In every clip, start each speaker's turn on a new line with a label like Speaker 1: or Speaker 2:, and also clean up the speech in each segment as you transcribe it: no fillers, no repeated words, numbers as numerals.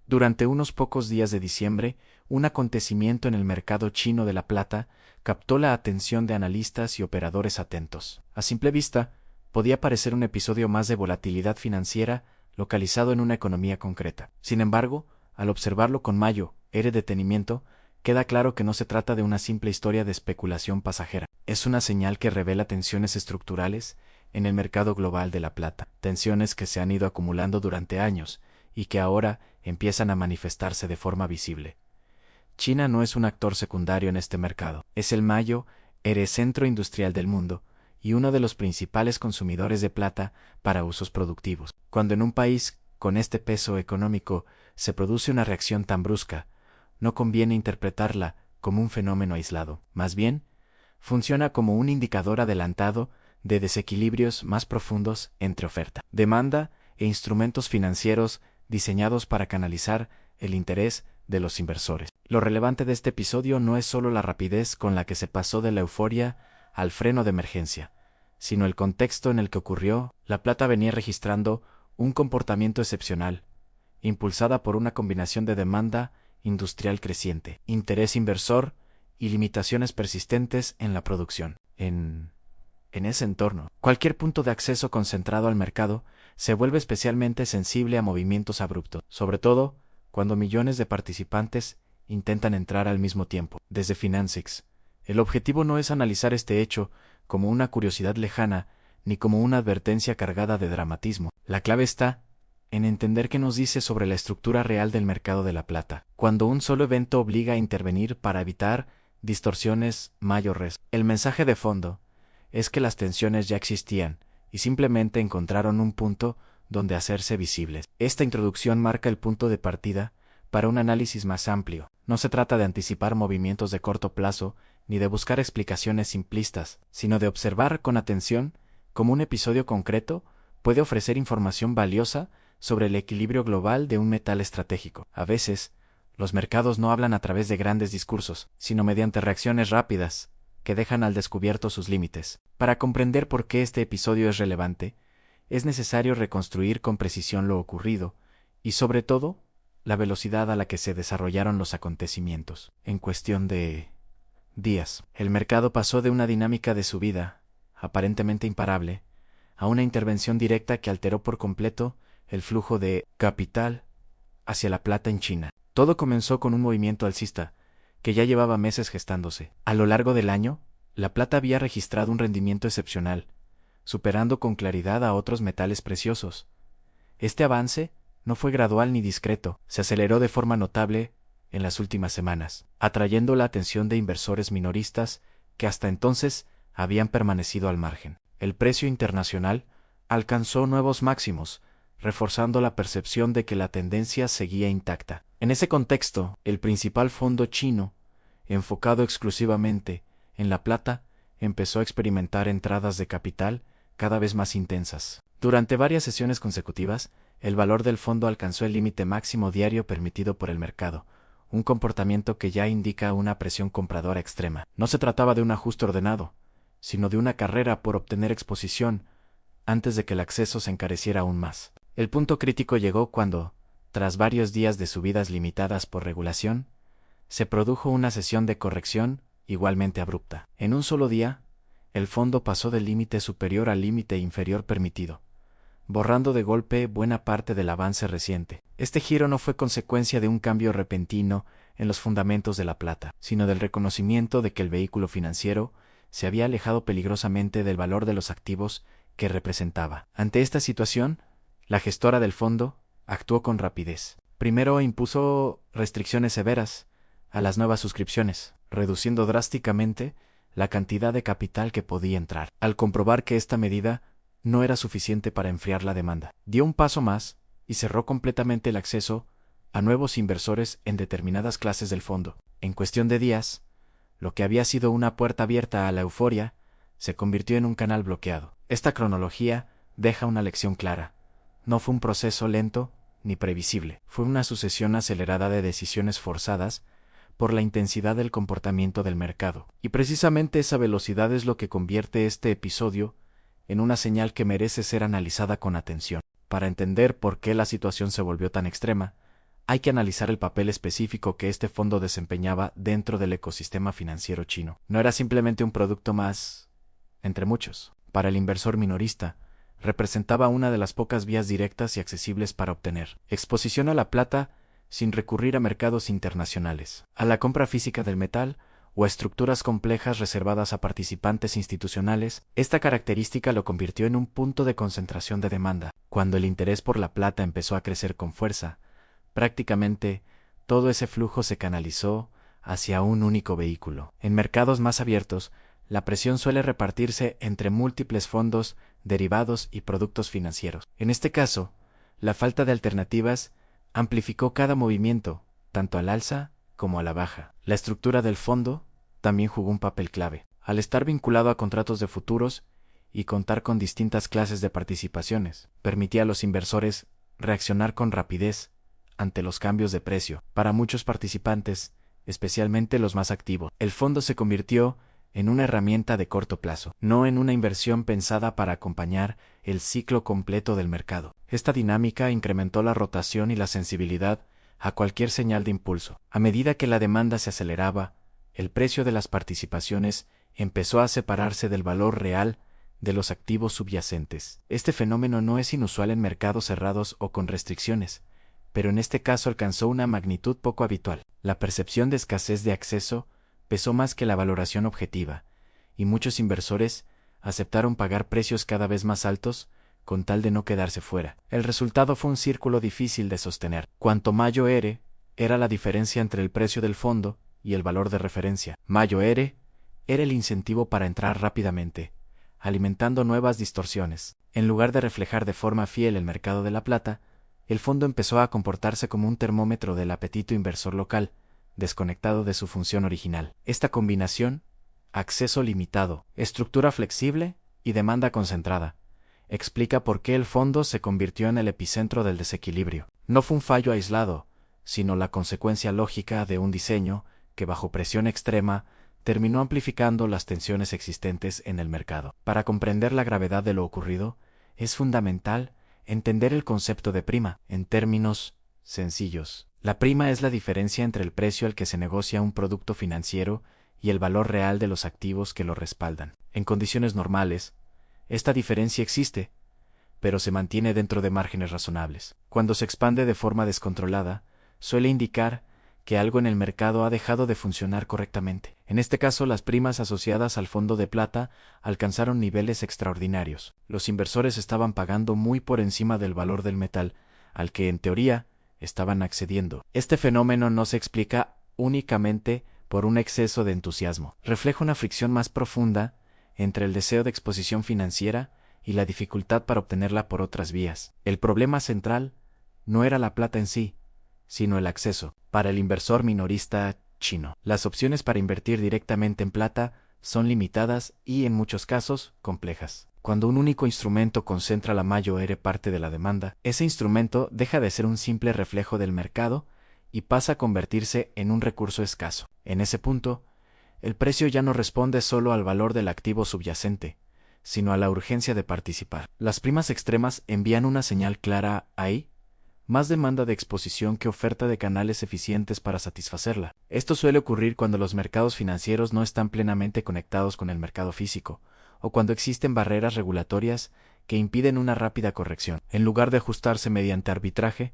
Speaker 1: Durante unos pocos días de diciembre, un acontecimiento en el mercado chino de la plata captó la atención de analistas y operadores atentos. A simple vista, podía parecer un episodio más de volatilidad financiera localizado en una economía concreta. Sin embargo, al observarlo con mayor detenimiento, queda claro que no se trata de una simple historia de especulación pasajera. Es una señal que revela tensiones estructurales en el mercado global de la plata, tensiones que se han ido acumulando durante años y que ahora empiezan a manifestarse de forma visible. China no es un actor secundario en este mercado, es el mayor centro industrial del mundo y uno de los principales consumidores de plata para usos productivos. Cuando en un país con este peso económico se produce una reacción tan brusca, no conviene interpretarla como un fenómeno aislado. Más bien, funciona como un indicador adelantado de desequilibrios más profundos entre oferta, demanda e instrumentos financieros diseñados para canalizar el interés de los inversores. Lo relevante de este episodio no es solo la rapidez con la que se pasó de la euforia al freno de emergencia, sino el contexto en el que ocurrió. La plata venía registrando un comportamiento excepcional, impulsada por una combinación de demanda industrial creciente, interés inversor y limitaciones persistentes en la producción. En ese entorno, cualquier punto de acceso concentrado al mercado se vuelve especialmente sensible a movimientos abruptos, sobre todo cuando millones de participantes intentan entrar al mismo tiempo. Desde Financials, el objetivo no es analizar este hecho como una curiosidad lejana ni como una advertencia cargada de dramatismo. La clave está en entender qué nos dice sobre la estructura real del mercado de la plata, cuando un solo evento obliga a intervenir para evitar distorsiones mayores. El mensaje de fondo es que las tensiones ya existían y simplemente encontraron un punto donde hacerse visibles. Esta introducción marca el punto de partida para un análisis más amplio. No se trata de anticipar movimientos de corto plazo ni de buscar explicaciones simplistas, sino de observar con atención cómo un episodio concreto puede ofrecer información valiosa sobre el equilibrio global de un metal estratégico. A veces, los mercados no hablan a través de grandes discursos, sino mediante reacciones rápidas que dejan al descubierto sus límites. Para comprender por qué este episodio es relevante, es necesario reconstruir con precisión lo ocurrido y, sobre todo, la velocidad a la que se desarrollaron los acontecimientos. En cuestión de días, el mercado pasó de una dinámica de subida, aparentemente imparable, a una intervención directa que alteró por completo el flujo de capital hacia la plata en China. Todo comenzó con un movimiento alcista que ya llevaba meses gestándose. A lo largo del año, la plata había registrado un rendimiento excepcional, superando con claridad a otros metales preciosos. Este avance no fue gradual ni discreto, se aceleró de forma notable en las últimas semanas, atrayendo la atención de inversores minoristas que hasta entonces habían permanecido al margen. El precio internacional alcanzó nuevos máximos, reforzando la percepción de que la tendencia seguía intacta. En ese contexto, el principal fondo chino, enfocado exclusivamente en la plata, empezó a experimentar entradas de capital cada vez más intensas. Durante varias sesiones consecutivas, el valor del fondo alcanzó el límite máximo diario permitido por el mercado, un comportamiento que ya indica una presión compradora extrema. No se trataba de un ajuste ordenado, sino de una carrera por obtener exposición antes de que el acceso se encareciera aún más. El punto crítico llegó cuando, tras varios días de subidas limitadas por regulación, se produjo una sesión de corrección igualmente abrupta. En un solo día, el fondo pasó del límite superior al límite inferior permitido, borrando de golpe buena parte del avance reciente. Este giro no fue consecuencia de un cambio repentino en los fundamentos de la plata, sino del reconocimiento de que el vehículo financiero se había alejado peligrosamente del valor de los activos que representaba. Ante esta situación, la gestora del fondo actuó con rapidez. Primero impuso restricciones severas a las nuevas suscripciones, reduciendo drásticamente la cantidad de capital que podía entrar. Al comprobar que esta medida no era suficiente para enfriar la demanda, dio un paso más y cerró completamente el acceso a nuevos inversores en determinadas clases del fondo. En cuestión de días, lo que había sido una puerta abierta a la euforia se convirtió en un canal bloqueado. Esta cronología deja una lección clara. No fue un proceso lento ni previsible, fue una sucesión acelerada de decisiones forzadas por la intensidad del comportamiento del mercado. Y precisamente esa velocidad es lo que convierte este episodio en una señal que merece ser analizada con atención. Para entender por qué la situación se volvió tan extrema, hay que analizar el papel específico que este fondo desempeñaba dentro del ecosistema financiero chino. No era simplemente un producto más, entre muchos. Para el inversor minorista, representaba una de las pocas vías directas y accesibles para obtener exposición a la plata sin recurrir a mercados internacionales, a la compra física del metal o a estructuras complejas reservadas a participantes institucionales. Esta característica lo convirtió en un punto de concentración de demanda. Cuando el interés por la plata empezó a crecer con fuerza, prácticamente todo ese flujo se canalizó hacia un único vehículo. En mercados más abiertos, la presión suele repartirse entre múltiples fondos, derivados y productos financieros. En este caso, la falta de alternativas amplificó cada movimiento, tanto al alza como a la baja. La estructura del fondo también jugó un papel clave. Al estar vinculado a contratos de futuros y contar con distintas clases de participaciones, permitía a los inversores reaccionar con rapidez ante los cambios de precio. Para muchos participantes, especialmente los más activos, el fondo se convirtió en una herramienta de corto plazo, no en una inversión pensada para acompañar el ciclo completo del mercado. Esta dinámica incrementó la rotación y la sensibilidad a cualquier señal de impulso. A medida que la demanda se aceleraba, el precio de las participaciones empezó a separarse del valor real de los activos subyacentes. Este fenómeno no es inusual en mercados cerrados o con restricciones, pero en este caso alcanzó una magnitud poco habitual. La percepción de escasez de acceso pesó más que la valoración objetiva, y muchos inversores aceptaron pagar precios cada vez más altos con tal de no quedarse fuera. El resultado fue un círculo difícil de sostener. Cuanto mayor era la diferencia entre el precio del fondo y el valor de referencia. Mayor era el incentivo para entrar rápidamente, alimentando nuevas distorsiones. En lugar de reflejar de forma fiel el mercado de la plata, el fondo empezó a comportarse como un termómetro del apetito inversor local, desconectado de su función original. Esta combinación, acceso limitado, estructura flexible y demanda concentrada, explica por qué el fondo se convirtió en el epicentro del desequilibrio. No fue un fallo aislado, sino la consecuencia lógica de un diseño que bajo presión extrema terminó amplificando las tensiones existentes en el mercado. Para comprender la gravedad de lo ocurrido, es fundamental entender el concepto de prima. En términos sencillos, la prima es la diferencia entre el precio al que se negocia un producto financiero y el valor real de los activos que lo respaldan. En condiciones normales, esta diferencia existe, pero se mantiene dentro de márgenes razonables. Cuando se expande de forma descontrolada, suele indicar que algo en el mercado ha dejado de funcionar correctamente. En este caso, las primas asociadas al fondo de plata alcanzaron niveles extraordinarios. Los inversores estaban pagando muy por encima del valor del metal, al que en teoría estaban accediendo. Este fenómeno no se explica únicamente por un exceso de entusiasmo. Refleja una fricción más profunda entre el deseo de exposición financiera y la dificultad para obtenerla por otras vías. El problema central no era la plata en sí, sino el acceso. Para el inversor minorista chino, las opciones para invertir directamente en plata son limitadas y, en muchos casos, complejas. Cuando un único instrumento concentra la mayor parte de la demanda, ese instrumento deja de ser un simple reflejo del mercado y pasa a convertirse en un recurso escaso. En ese punto, el precio ya no responde solo al valor del activo subyacente, sino a la urgencia de participar. Las primas extremas envían una señal clara: hay más demanda de exposición que oferta de canales eficientes para satisfacerla. Esto suele ocurrir cuando los mercados financieros no están plenamente conectados con el mercado físico, o cuando existen barreras regulatorias que impiden una rápida corrección. En lugar de ajustarse mediante arbitraje,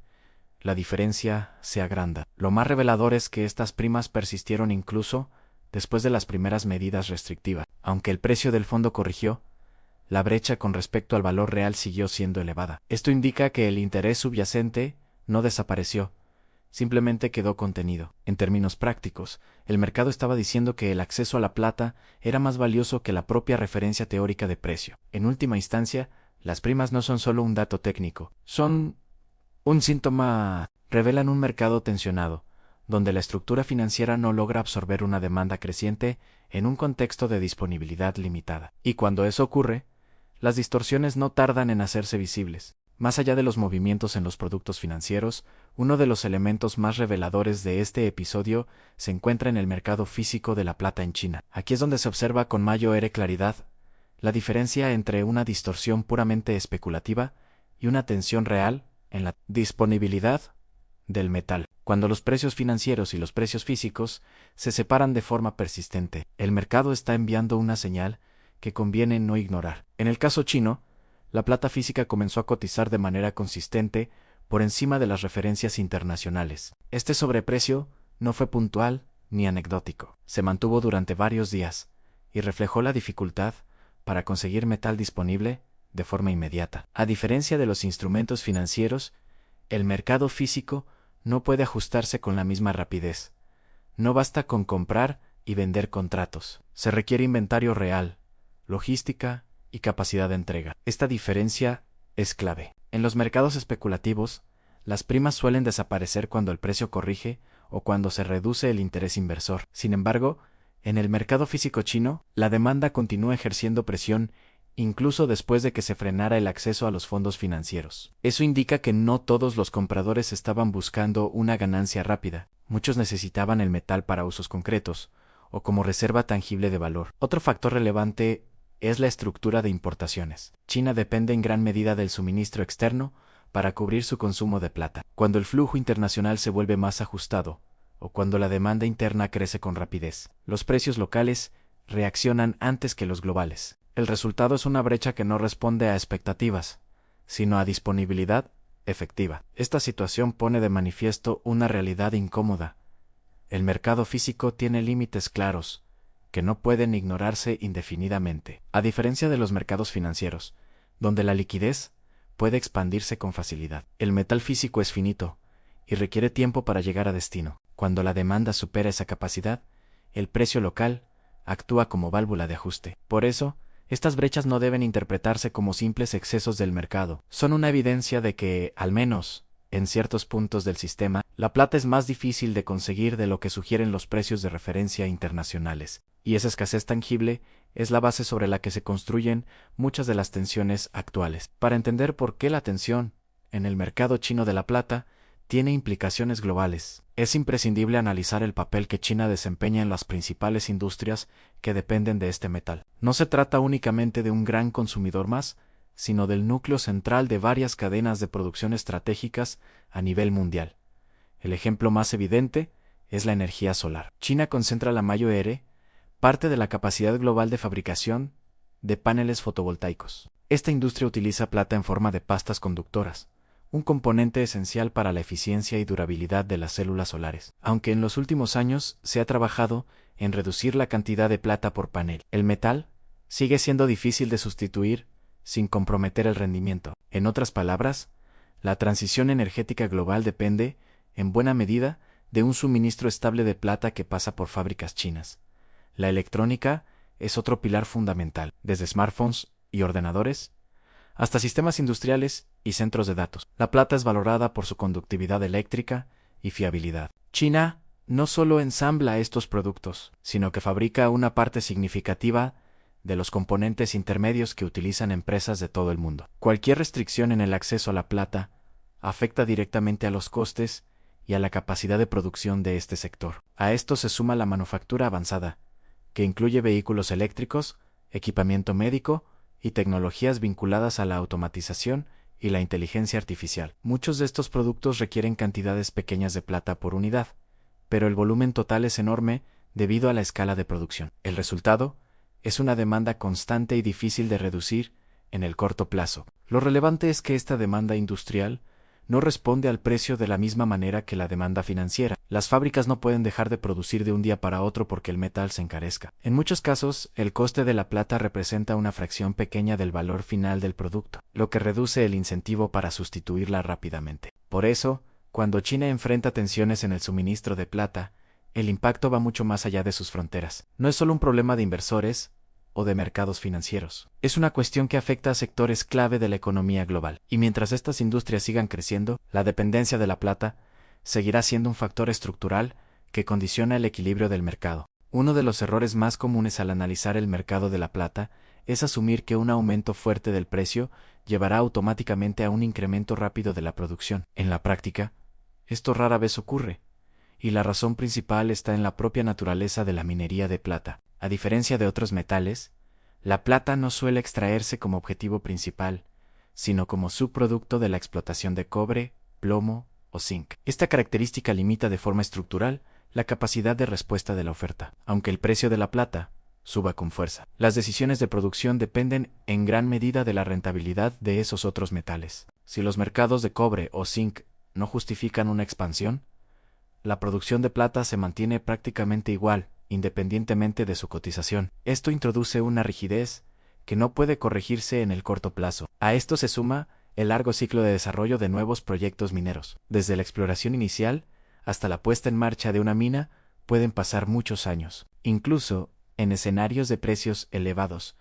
Speaker 1: la diferencia se agranda. Lo más revelador es que estas primas persistieron incluso después de las primeras medidas restrictivas. Aunque el precio del fondo corrigió, la brecha con respecto al valor real siguió siendo elevada. Esto indica que el interés subyacente no desapareció, simplemente quedó contenido. En términos prácticos, el mercado estaba diciendo que el acceso a la plata era más valioso que la propia referencia teórica de precio. En última instancia, las primas no son solo un dato técnico, son un síntoma. Revelan un mercado tensionado, donde la estructura financiera no logra absorber una demanda creciente en un contexto de disponibilidad limitada. Y cuando eso ocurre, las distorsiones no tardan en hacerse visibles. Más allá de los movimientos en los productos financieros, uno de los elementos más reveladores de este episodio se encuentra en el mercado físico de la plata en China. Aquí es donde se observa con mayor claridad la diferencia entre una distorsión puramente especulativa y una tensión real en la disponibilidad del metal. Cuando los precios financieros y los precios físicos se separan de forma persistente, el mercado está enviando una señal que conviene no ignorar. En el caso chino, la plata física comenzó a cotizar de manera consistente por encima de las referencias internacionales. Este sobreprecio no fue puntual ni anecdótico. Se mantuvo durante varios días y reflejó la dificultad para conseguir metal disponible de forma inmediata. A diferencia de los instrumentos financieros, el mercado físico no puede ajustarse con la misma rapidez. No basta con comprar y vender contratos. Se requiere inventario real, logística y capacidad de entrega. Esta diferencia es clave. En los mercados especulativos, las primas suelen desaparecer cuando el precio corrige o cuando se reduce el interés inversor. Sin embargo, en el mercado físico chino, la demanda continúa ejerciendo presión incluso después de que se frenara el acceso a los fondos financieros. Eso indica que no todos los compradores estaban buscando una ganancia rápida. Muchos necesitaban el metal para usos concretos, o como reserva tangible de valor. Otro factor relevante es la estructura de importaciones. China depende en gran medida del suministro externo para cubrir su consumo de plata. Cuando el flujo internacional se vuelve más ajustado, o cuando la demanda interna crece con rapidez, los precios locales reaccionan antes que los globales. El resultado es una brecha que no responde a expectativas, sino a disponibilidad efectiva. Esta situación pone de manifiesto una realidad incómoda. El mercado físico tiene límites claros, que no pueden ignorarse indefinidamente. A diferencia de los mercados financieros, donde la liquidez puede expandirse con facilidad. El metal físico es finito y requiere tiempo para llegar a destino. Cuando la demanda supera esa capacidad, el precio local actúa como válvula de ajuste. Por eso, estas brechas no deben interpretarse como simples excesos del mercado. Son una evidencia de que, al menos, en ciertos puntos del sistema, la plata es más difícil de conseguir de lo que sugieren los precios de referencia internacionales. Y esa escasez tangible es la base sobre la que se construyen muchas de las tensiones actuales. Para entender por qué la tensión en el mercado chino de la plata tiene implicaciones globales, es imprescindible analizar el papel que China desempeña en las principales industrias que dependen de este metal. No se trata únicamente de un gran consumidor más, sino del núcleo central de varias cadenas de producción estratégicas a nivel mundial. El ejemplo más evidente es la energía solar. China concentra la mayor parte de la capacidad global de fabricación de paneles fotovoltaicos. Esta industria utiliza plata en forma de pastas conductoras, un componente esencial para la eficiencia y durabilidad de las células solares. Aunque en los últimos años se ha trabajado en reducir la cantidad de plata por panel, el metal sigue siendo difícil de sustituir sin comprometer el rendimiento. En otras palabras, la transición energética global depende, en buena medida, de un suministro estable de plata que pasa por fábricas chinas. La electrónica es otro pilar fundamental, desde smartphones y ordenadores hasta sistemas industriales y centros de datos. La plata es valorada por su conductividad eléctrica y fiabilidad. China no solo ensambla estos productos, sino que fabrica una parte significativa de los componentes intermedios que utilizan empresas de todo el mundo. Cualquier restricción en el acceso a la plata afecta directamente a los costes y a la capacidad de producción de este sector. A esto se suma la manufactura avanzada, que incluye vehículos eléctricos, equipamiento médico y tecnologías vinculadas a la automatización y la inteligencia artificial. Muchos de estos productos requieren cantidades pequeñas de plata por unidad, pero el volumen total es enorme debido a la escala de producción. El resultado es una demanda constante y difícil de reducir en el corto plazo. Lo relevante es que esta demanda industrial no responde al precio de la misma manera que la demanda financiera. Las fábricas no pueden dejar de producir de un día para otro porque el metal se encarezca. En muchos casos, el coste de la plata representa una fracción pequeña del valor final del producto, lo que reduce el incentivo para sustituirla rápidamente. Por eso, cuando China enfrenta tensiones en el suministro de plata, el impacto va mucho más allá de sus fronteras. No es solo un problema de inversores o de mercados financieros. Es una cuestión que afecta a sectores clave de la economía global. Y mientras estas industrias sigan creciendo, la dependencia de la plata seguirá siendo un factor estructural que condiciona el equilibrio del mercado. Uno de los errores más comunes al analizar el mercado de la plata es asumir que un aumento fuerte del precio llevará automáticamente a un incremento rápido de la producción. En la práctica, esto rara vez ocurre, y la razón principal está en la propia naturaleza de la minería de plata. A diferencia de otros metales, la plata no suele extraerse como objetivo principal, sino como subproducto de la explotación de cobre, plomo o zinc. Esta característica limita de forma estructural la capacidad de respuesta de la oferta, aunque el precio de la plata suba con fuerza. Las decisiones de producción dependen en gran medida de la rentabilidad de esos otros metales. Si los mercados de cobre o zinc no justifican una expansión, la producción de plata se mantiene prácticamente igual, independientemente de su cotización. Esto introduce una rigidez que no puede corregirse en el corto plazo. A esto se suma el largo ciclo de desarrollo de nuevos proyectos mineros. Desde la exploración inicial hasta la puesta en marcha de una mina pueden pasar muchos años. Incluso en escenarios de precios elevados,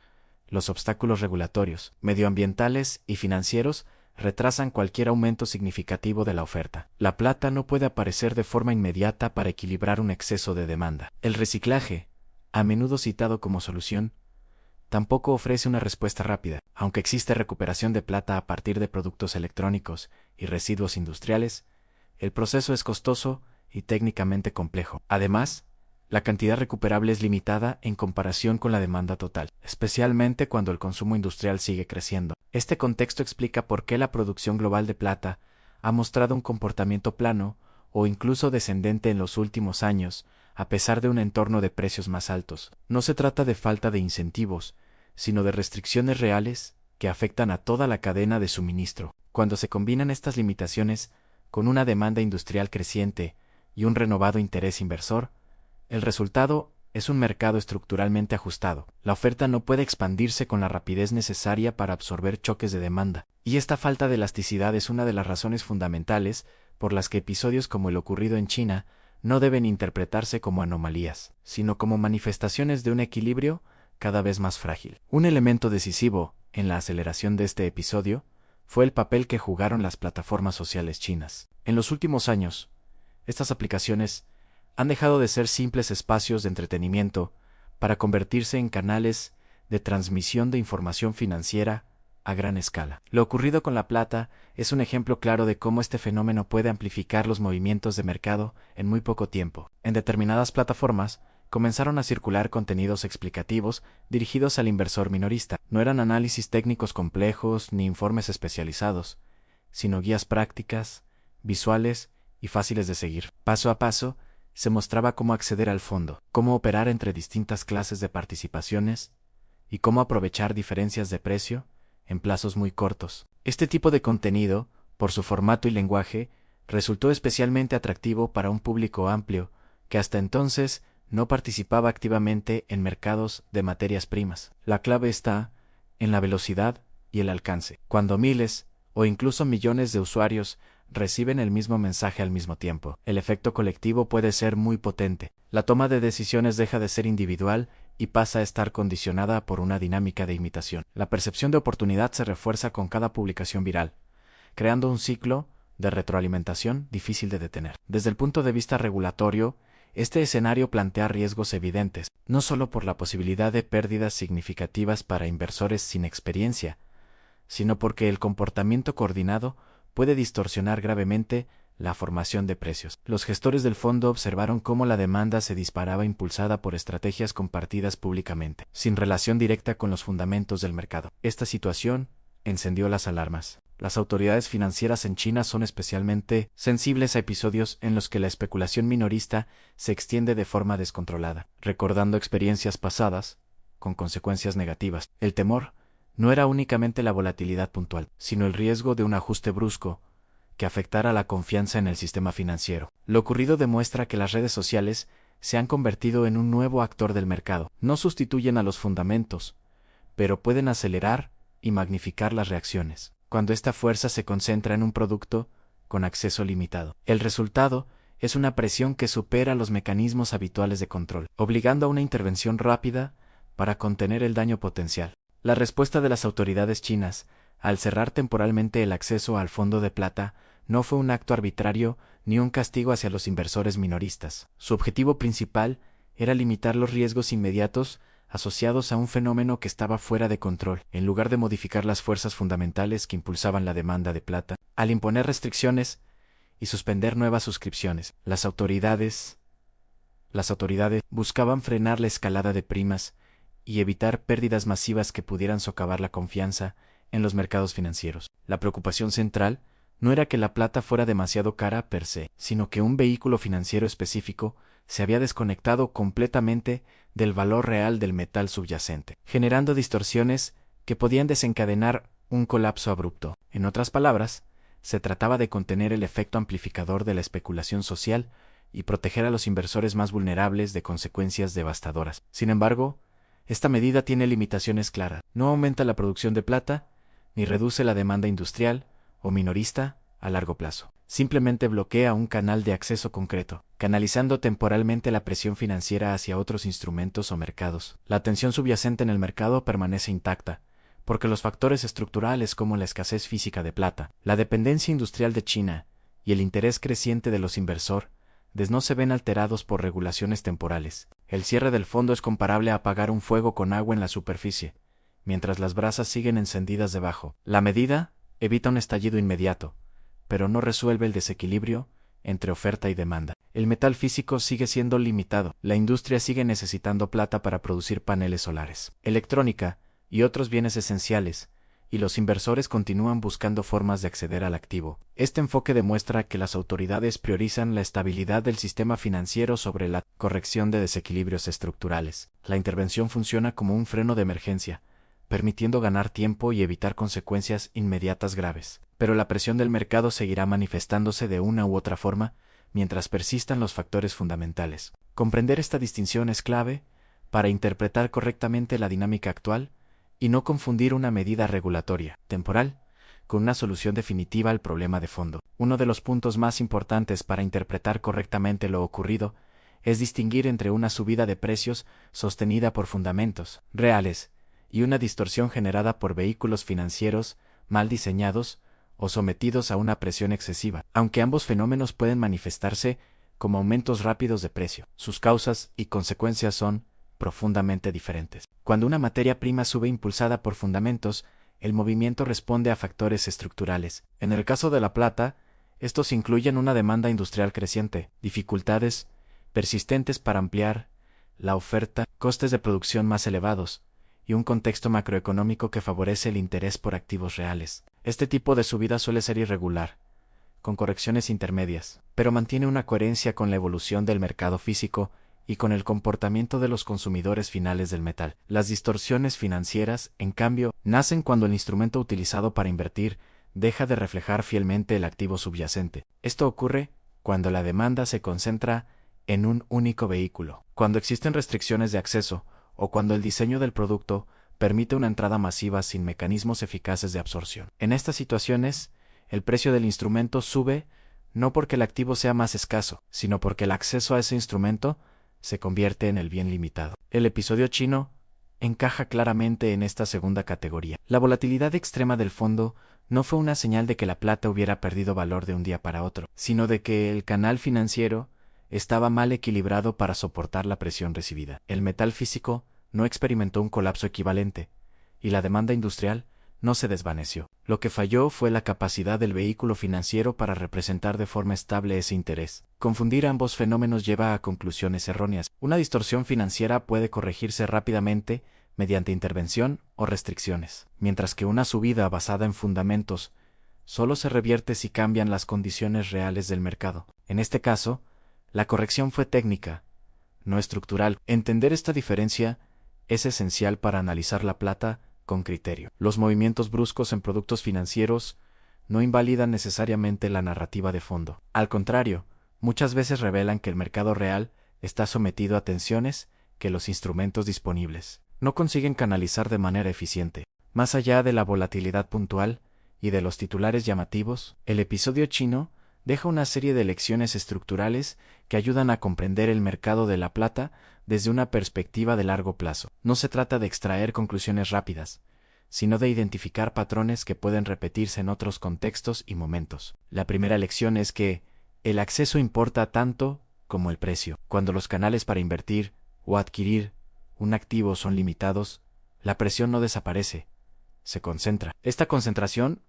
Speaker 1: los obstáculos regulatorios, medioambientales y financieros retrasan cualquier aumento significativo de la oferta. La plata no puede aparecer de forma inmediata para equilibrar un exceso de demanda. El reciclaje, a menudo citado como solución, tampoco ofrece una respuesta rápida. Aunque existe recuperación de plata a partir de productos electrónicos y residuos industriales, el proceso es costoso y técnicamente complejo. Además, la cantidad recuperable es limitada en comparación con la demanda total, especialmente cuando el consumo industrial sigue creciendo. Este contexto explica por qué la producción global de plata ha mostrado un comportamiento plano o incluso descendente en los últimos años, a pesar de un entorno de precios más altos. No se trata de falta de incentivos, sino de restricciones reales que afectan a toda la cadena de suministro. Cuando se combinan estas limitaciones con una demanda industrial creciente y un renovado interés inversor, el resultado es un mercado estructuralmente ajustado. La oferta no puede expandirse con la rapidez necesaria para absorber choques de demanda, y esta falta de elasticidad es una de las razones fundamentales por las que episodios como el ocurrido en China no deben interpretarse como anomalías, sino como manifestaciones de un equilibrio cada vez más frágil. Un elemento decisivo en la aceleración de este episodio fue el papel que jugaron las plataformas sociales chinas. En los últimos años, estas aplicaciones han dejado de ser simples espacios de entretenimiento para convertirse en canales de transmisión de información financiera a gran escala. Lo ocurrido con la plata es un ejemplo claro de cómo este fenómeno puede amplificar los movimientos de mercado en muy poco tiempo. En determinadas plataformas comenzaron a circular contenidos explicativos dirigidos al inversor minorista. No eran análisis técnicos complejos ni informes especializados, sino guías prácticas, visuales y fáciles de seguir. Paso a paso, se mostraba cómo acceder al fondo, cómo operar entre distintas clases de participaciones y cómo aprovechar diferencias de precio en plazos muy cortos. Este tipo de contenido, por su formato y lenguaje, resultó especialmente atractivo para un público amplio que hasta entonces no participaba activamente en mercados de materias primas. La clave está en la velocidad y el alcance. Cuando miles o incluso millones de usuarios reciben el mismo mensaje al mismo tiempo, el efecto colectivo puede ser muy potente. La toma de decisiones deja de ser individual y pasa a estar condicionada por una dinámica de imitación. La percepción de oportunidad se refuerza con cada publicación viral, creando un ciclo de retroalimentación difícil de detener. Desde el punto de vista regulatorio, este escenario plantea riesgos evidentes, no solo por la posibilidad de pérdidas significativas para inversores sin experiencia, sino porque el comportamiento coordinado puede distorsionar gravemente la formación de precios. Los gestores del fondo observaron cómo la demanda se disparaba impulsada por estrategias compartidas públicamente, sin relación directa con los fundamentos del mercado. Esta situación encendió las alarmas. Las autoridades financieras en China son especialmente sensibles a episodios en los que la especulación minorista se extiende de forma descontrolada, recordando experiencias pasadas con consecuencias negativas. El temor no era únicamente la volatilidad puntual, sino el riesgo de un ajuste brusco que afectara la confianza en el sistema financiero. Lo ocurrido demuestra que las redes sociales se han convertido en un nuevo actor del mercado. No sustituyen a los fundamentos, pero pueden acelerar y magnificar las reacciones, cuando esta fuerza se concentra en un producto con acceso limitado. El resultado es una presión que supera los mecanismos habituales de control, obligando a una intervención rápida para contener el daño potencial. La respuesta de las autoridades chinas, al cerrar temporalmente el acceso al fondo de plata, no fue un acto arbitrario ni un castigo hacia los inversores minoristas. Su objetivo principal era limitar los riesgos inmediatos asociados a un fenómeno que estaba fuera de control, en lugar de modificar las fuerzas fundamentales que impulsaban la demanda de plata. Al imponer restricciones y suspender nuevas suscripciones, las autoridades buscaban frenar la escalada de primas y evitar pérdidas masivas que pudieran socavar la confianza en los mercados financieros. La preocupación central no era que la plata fuera demasiado cara per se, sino que un vehículo financiero específico se había desconectado completamente del valor real del metal subyacente, generando distorsiones que podían desencadenar un colapso abrupto. En otras palabras, se trataba de contener el efecto amplificador de la especulación social y proteger a los inversores más vulnerables de consecuencias devastadoras. Sin embargo, esta medida tiene limitaciones claras. No aumenta la producción de plata, ni reduce la demanda industrial o minorista a largo plazo. Simplemente bloquea un canal de acceso concreto, canalizando temporalmente la presión financiera hacia otros instrumentos o mercados. La tensión subyacente en el mercado permanece intacta, porque los factores estructurales como la escasez física de plata, la dependencia industrial de China y el interés creciente de los inversores no se ven alterados por regulaciones temporales. El cierre del fondo es comparable a apagar un fuego con agua en la superficie, mientras las brasas siguen encendidas debajo. La medida evita un estallido inmediato, pero no resuelve el desequilibrio entre oferta y demanda. El metal físico sigue siendo limitado. La industria sigue necesitando plata para producir paneles solares, electrónica y otros bienes esenciales, y los inversores continúan buscando formas de acceder al activo. Este enfoque demuestra que las autoridades priorizan la estabilidad del sistema financiero sobre la corrección de desequilibrios estructurales. La intervención funciona como un freno de emergencia, permitiendo ganar tiempo y evitar consecuencias inmediatas graves. Pero la presión del mercado seguirá manifestándose de una u otra forma mientras persistan los factores fundamentales. Comprender esta distinción es clave para interpretar correctamente la dinámica actual y no confundir una medida regulatoria, temporal, con una solución definitiva al problema de fondo. Uno de los puntos más importantes para interpretar correctamente lo ocurrido es distinguir entre una subida de precios sostenida por fundamentos reales y una distorsión generada por vehículos financieros mal diseñados o sometidos a una presión excesiva. Aunque ambos fenómenos pueden manifestarse como aumentos rápidos de precio, sus causas y consecuencias son profundamente diferentes. Cuando una materia prima sube impulsada por fundamentos, el movimiento responde a factores estructurales. En el caso de la plata, estos incluyen una demanda industrial creciente, dificultades persistentes para ampliar la oferta, costes de producción más elevados, y un contexto macroeconómico que favorece el interés por activos reales. Este tipo de subida suele ser irregular, con correcciones intermedias, pero mantiene una coherencia con la evolución del mercado físico y con el comportamiento de los consumidores finales del metal. Las distorsiones financieras, en cambio, nacen cuando el instrumento utilizado para invertir deja de reflejar fielmente el activo subyacente. Esto ocurre cuando la demanda se concentra en un único vehículo, cuando existen restricciones de acceso o cuando el diseño del producto permite una entrada masiva sin mecanismos eficaces de absorción. En estas situaciones, el precio del instrumento sube no porque el activo sea más escaso, sino porque el acceso a ese instrumento se convierte en el bien limitado. El episodio chino encaja claramente en esta segunda categoría. La volatilidad extrema del fondo no fue una señal de que la plata hubiera perdido valor de un día para otro, sino de que el canal financiero estaba mal equilibrado para soportar la presión recibida. El metal físico no experimentó un colapso equivalente, y la demanda industrial no se desvaneció. Lo que falló fue la capacidad del vehículo financiero para representar de forma estable ese interés. Confundir ambos fenómenos lleva a conclusiones erróneas. Una distorsión financiera puede corregirse rápidamente mediante intervención o restricciones, mientras que una subida basada en fundamentos solo se revierte si cambian las condiciones reales del mercado. En este caso, la corrección fue técnica, no estructural. Entender esta diferencia es esencial para analizar la plata con criterio. Los movimientos bruscos en productos financieros no invalidan necesariamente la narrativa de fondo. Al contrario, muchas veces revelan que el mercado real está sometido a tensiones que los instrumentos disponibles no consiguen canalizar de manera eficiente. Más allá de la volatilidad puntual y de los titulares llamativos, el episodio chino deja una serie de lecciones estructurales que ayudan a comprender el mercado de la plata desde una perspectiva de largo plazo. No se trata de extraer conclusiones rápidas, sino de identificar patrones que pueden repetirse en otros contextos y momentos. La primera lección es que el acceso importa tanto como el precio. Cuando los canales para invertir o adquirir un activo son limitados, la presión no desaparece, se concentra. Esta concentración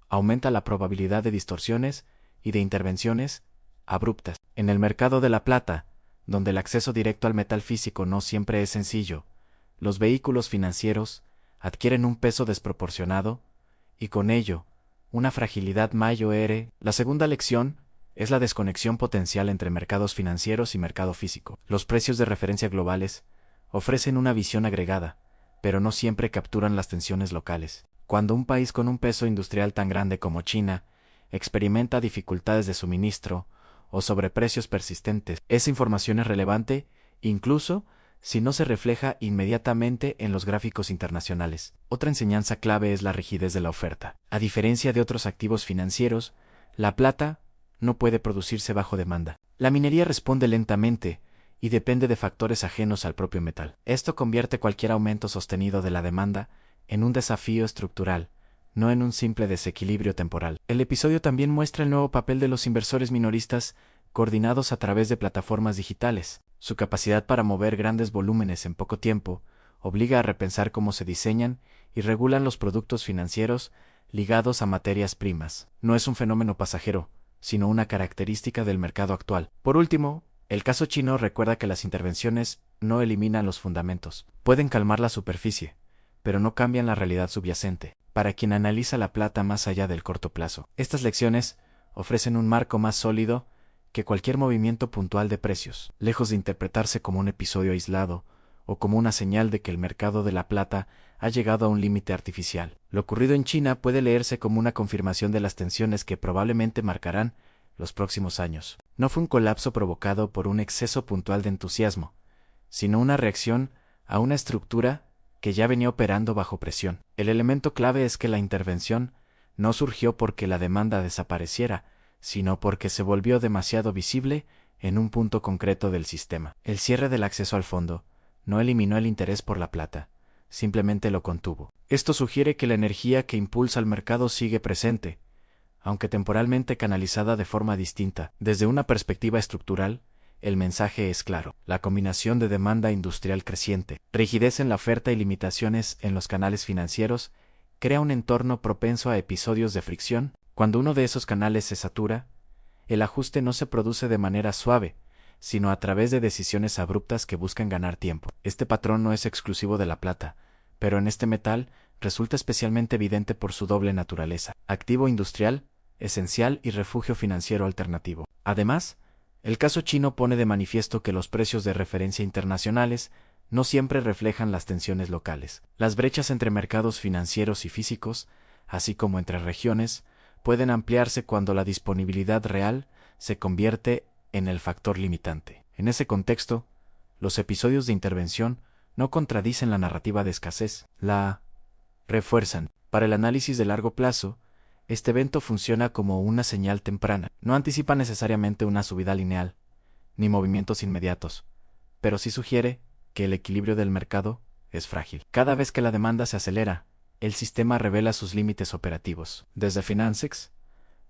Speaker 1: aumenta la probabilidad de distorsiones y de intervenciones abruptas. En el mercado de la plata, donde el acceso directo al metal físico no siempre es sencillo, los vehículos financieros adquieren un peso desproporcionado y con ello una fragilidad mayor. La segunda lección es la desconexión potencial entre mercados financieros y mercado físico. Los precios de referencia globales ofrecen una visión agregada, pero no siempre capturan las tensiones locales. Cuando un país con un peso industrial tan grande como China experimenta dificultades de suministro o sobreprecios persistentes, esa información es relevante, incluso si no se refleja inmediatamente en los gráficos internacionales. Otra enseñanza clave es la rigidez de la oferta. A diferencia de otros activos financieros, la plata no puede producirse bajo demanda. La minería responde lentamente y depende de factores ajenos al propio metal. Esto convierte cualquier aumento sostenido de la demanda en un desafío estructural, no en un simple desequilibrio temporal. El episodio también muestra el nuevo papel de los inversores minoristas coordinados a través de plataformas digitales. Su capacidad para mover grandes volúmenes en poco tiempo obliga a repensar cómo se diseñan y regulan los productos financieros ligados a materias primas. No es un fenómeno pasajero, sino una característica del mercado actual. Por último, el caso chino recuerda que las intervenciones no eliminan los fundamentos. Pueden calmar la superficie, pero no cambian la realidad subyacente. Para quien analiza la plata más allá del corto plazo, estas lecciones ofrecen un marco más sólido que cualquier movimiento puntual de precios, lejos de interpretarse como un episodio aislado o como una señal de que el mercado de la plata ha llegado a un límite artificial. Lo ocurrido en China puede leerse como una confirmación de las tensiones que probablemente marcarán los próximos años. No fue un colapso provocado por un exceso puntual de entusiasmo, sino una reacción a una estructura que ya venía operando bajo presión. El elemento clave es que la intervención no surgió porque la demanda desapareciera, sino porque se volvió demasiado visible en un punto concreto del sistema. El cierre del acceso al fondo no eliminó el interés por la plata, simplemente lo contuvo. Esto sugiere que la energía que impulsa al mercado sigue presente, aunque temporalmente canalizada de forma distinta. Desde una perspectiva estructural, el mensaje es claro. La combinación de demanda industrial creciente, rigidez en la oferta y limitaciones en los canales financieros crea un entorno propenso a episodios de fricción. Cuando uno de esos canales se satura, el ajuste no se produce de manera suave, sino a través de decisiones abruptas que buscan ganar tiempo. Este patrón no es exclusivo de la plata, pero en este metal resulta especialmente evidente por su doble naturaleza: activo industrial, esencial y refugio financiero alternativo. Además, el caso chino pone de manifiesto que los precios de referencia internacionales no siempre reflejan las tensiones locales. Las brechas entre mercados financieros y físicos, así como entre regiones, pueden ampliarse cuando la disponibilidad real se convierte en el factor limitante. En ese contexto, los episodios de intervención no contradicen la narrativa de escasez, la refuerzan. Para el análisis de largo plazo, este evento funciona como una señal temprana. No anticipa necesariamente una subida lineal, ni movimientos inmediatos, pero sí sugiere que el equilibrio del mercado es frágil. Cada vez que la demanda se acelera, el sistema revela sus límites operativos. Desde Financex,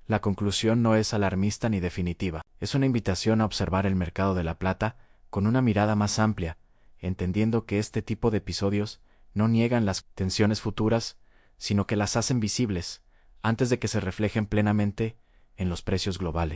Speaker 1: la conclusión no es alarmista ni definitiva. Es una invitación a observar el mercado de la plata con una mirada más amplia, entendiendo que este tipo de episodios no niegan las tensiones futuras, sino que las hacen visibles antes de que se reflejen plenamente en los precios globales.